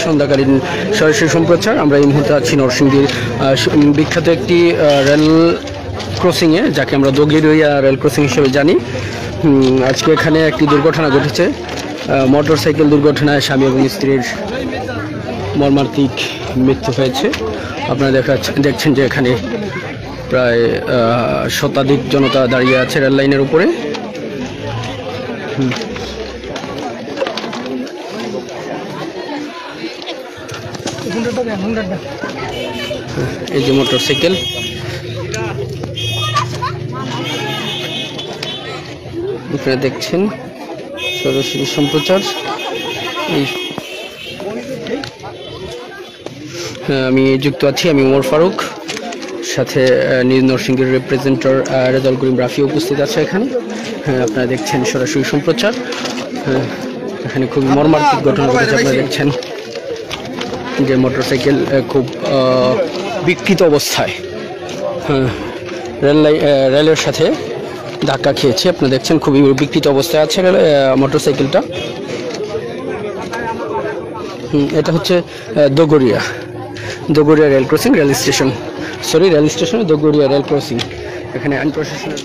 সন্ধ্যাকালীন সরাসরি সম্প্রচার। আমরা এই মুহূর্তে আছি নরসিংদীর বিখ্যাত একটি রেল ক্রসিংয়ে, যাকে আমরা দগিরিয়া রেল ক্রসিং হিসেবে জানি। আজকে এখানে একটি দুর্ঘটনা ঘটেছে। মোটর সাইকেল দুর্ঘটনায় স্বামী এবং স্ত্রীর মর্মান্তিক মৃত্যু হয়েছে। আপনারা দেখছেন যে এখানে প্রায় শতাধিক জনতা দাঁড়িয়ে আছে রেল লাইনের উপরে। এই যে মোটর সাইকেল, আপনারা দেখছেন সরাসরি সম্প্রচার। আমি যুক্ত আছি, আমি ওমর ফারুক, সাথে নিজ নরসিংদীর রিপ্রেজেন্টার রেজাউল করিম রাফি উপস্থিত আছে এখানে। আপনারা দেখছেন সরাসরি সম্প্রচার। এখানে খুবই মর্মান্তিক ঘটনা ঘটেছে। আপনারা দেখছেন যে মোটরসাইকেল খুব বিকৃত অবস্থায় রেলের সাথে ধাক্কা খেয়েছে। আপনারা দেখছেন খুবই বিকৃত অবস্থায় আছে মোটরসাইকেলটা। এটা হচ্ছে Dogaria rail crossing, rail station, rail স্টেশনে দগরিয়া রেল ক্রসিং। এখানে আইন প্রশাসনের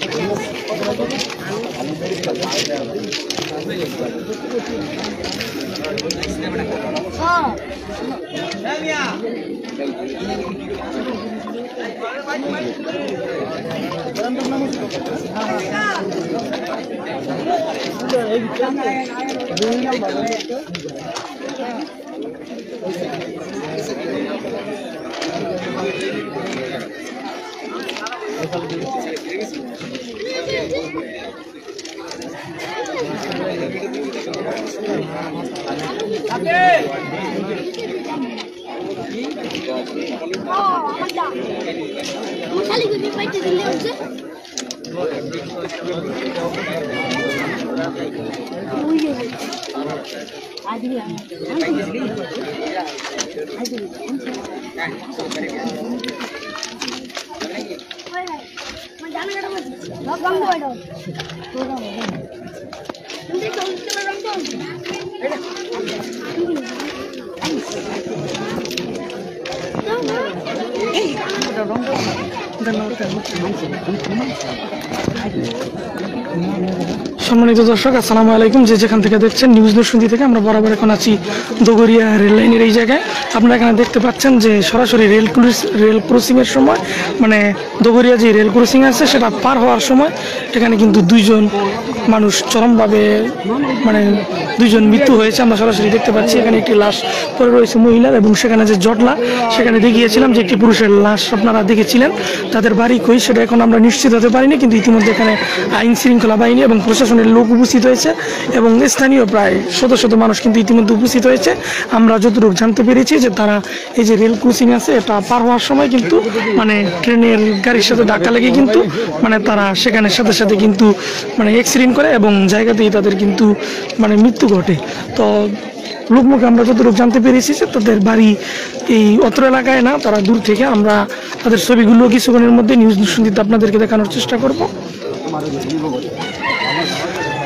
সম্মানিত দর্শক, আসসালামু আলাইকুম। যে যেখান থেকে দেখছেন নিউজ নরসিংদী থেকে আমরা বরাবর এখন আছি দগরিয়া রেল লাইনের এই জায়গায়। আপনারা এখানে দেখতে পাচ্ছেন যে সরাসরি রেল ক্রসিংয়ের সময়, মানে দগরিয়া যে রেল ক্রসিং আছে সেটা পার হওয়ার সময় এখানে কিন্তু দুইজন মানুষ চরমভাবে, মানে দুইজন মৃত্যু হয়েছে। আমরা সরাসরি দেখতে পাচ্ছি এখানে একটি লাশ পড়ে রয়েছে মহিলার, এবং সেখানে যে জটলা সেখানে দেখিয়েছিলাম যে একটি পুরুষের লাশ আপনারা দেখেছিলেন। তাদের বাড়ি কই সেটা এখন আমরা নিশ্চিত হতে পারিনি, কিন্তু ইতিমধ্যে এখানে আইন শৃঙ্খলা বাহিনী এবং প্রশাসনের লোক উপস্থিত হয়েছে এবং স্থানীয় প্রায় শত শত মানুষ কিন্তু ইতিমধ্যে উপস্থিত হয়েছে। আমরা যতটুকু জানতে পেরেছি যে তারা এই যে রেল ক্রসিং আছে এটা পার হওয়ার সময় কিন্তু মানে ট্রেনের গাড়ির সাথে ধাক্কা লেগে কিন্তু মানে তারা সেখানে সাথে সাথে কিন্তু মানে অ্যাক্সিডেন্ট করে এবং জায়গাতেই তাদের কিন্তু মানে মৃত্যু ঘটে। তো লোকমুখে আমরা যতটুকু জানতে পেরেছি যে তাদের বাড়ি এই অত্র এলাকায় না, তারা দূর থেকে। আমরা তাদের ছবিগুলো কিছুক্ষণের মধ্যে নিউজ নরসিংদীতে আপনাদেরকে দেখানোর চেষ্টা করব।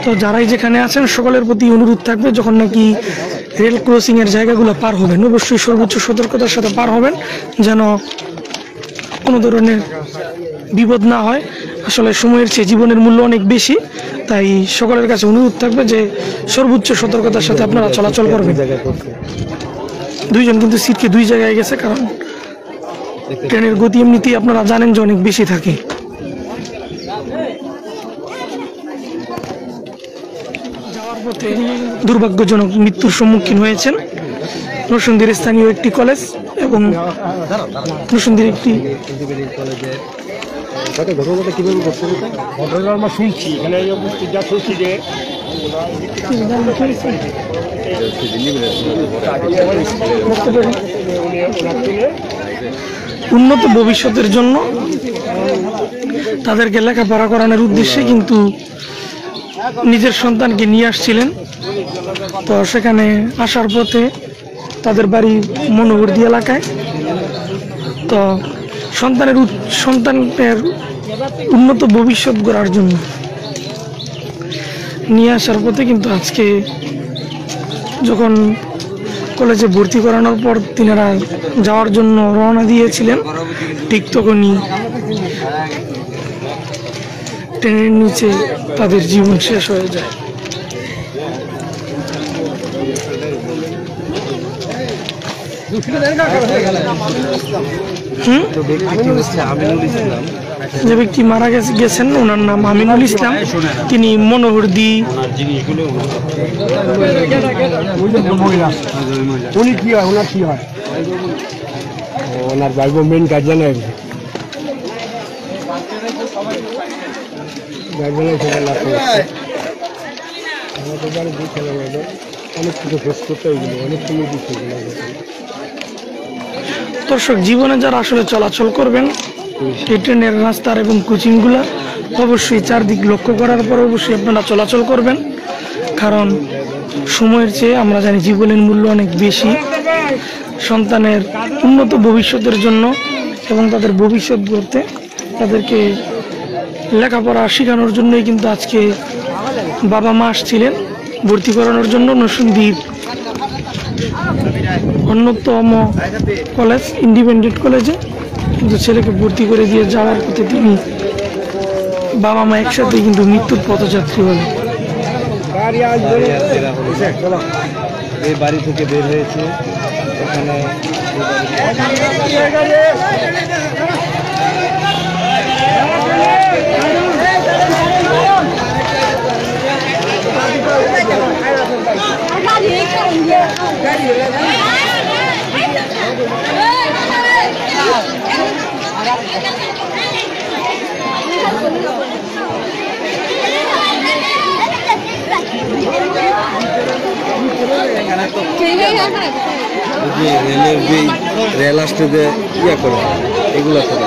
তো যারাই যেখানে আছেন সকলের প্রতি অনুরোধ থাকবে, যখন নাকি রেল ক্রসিংয়ের জায়গাগুলো পার হবেন অবশ্যই সর্বোচ্চ সতর্কতার সাথে পার হবেন, যেন কোনো ধরনের বিপদ না হয়। আসলে সময়ের চেয়ে জীবনের মূল্য অনেক বেশি, তাই সকলের কাছে অনুরোধ থাকবে যে সর্বোচ্চ সতর্কতার সাথে আপনারা চলাচল করবেন। দুইজন কিন্তু সিটকে দুই জায়গায় গেছে, কারণ ট্রেনের গতি এমনিতেই আপনারা জানেন যে অনেক বেশি থাকে। যাওয়ার পথে দুর্ভাগ্যজনক মৃত্যুর সম্মুখীন হয়েছেন নরসিংদীর স্থানীয় একটি কলেজ এবং নরসিংদীর একটি ঘটনাটা কিভাবে করছে ঘটনা আমরা শুনছি, এখানে যা শুনছি যে উন্নত ভবিষ্যতের জন্য তাদেরকে লেখাপড়া করানোর উদ্দেশ্যে কিন্তু নিজের সন্তানকে নিয়ে আসছিলেন। তো সেখানে আসার পথে তাদের বাড়ি মনোহরদী এলাকায়। তো সন্তানের উন্নত ভবিষ্যৎ গড়ার জন্য নিয়ে আসার পথে কিন্তু আজকে যখন কলেজে ভর্তি করানোর পর তিনারা যাওয়ার জন্য রওনা দিয়েছিলেন, ঠিক তখনই ট্রেনের নিচে তাদের জীবন শেষ হয়ে যায়। যে ব্যক্তি মারা গেছেন ওনার নাম আমিনুল ইসলাম, তিনি মনোহরদি। উনি কি হয়, ওনার কি হয়? ওনার ভাই বোন মেন গার্জিয়ান হয়। অনেক কিছু খোঁজ করতে হয়েছিল, অনেক সময় দিচ্ছে। দর্শক, জীবনে যারা আসলে চলাচল করবেন এই ট্রেনের রাস্তার এবং কোচিংগুলো, অবশ্যই চারদিক লক্ষ্য করার পর অবশ্যই আপনারা চলাচল করবেন, কারণ সময়ের চেয়ে আমরা জানি জীবনের মূল্য অনেক বেশি। সন্তানের উন্নত ভবিষ্যতের জন্য এবং তাদের ভবিষ্যৎ গড়তে তাদেরকে লেখাপড়া শেখানোর জন্যই কিন্তু আজকে বাবা মা আসছিলেন ভর্তি করানোর জন্য নরসিংদীর অন্যতম কলেজ ইন্ডিপেন্ডেন্ট কলেজে। কিন্তু ছেলেকে ভর্তি করে দিয়ে যাওয়ার পথে তিনি বাবা মা একসাথে কিন্তু মৃত্যুর পথযাত্রী হলেন। এই বাড়ি থেকে বের হয়েছে, এখানে রেলের রেল আসতে ইয়ে করে এগুলো করে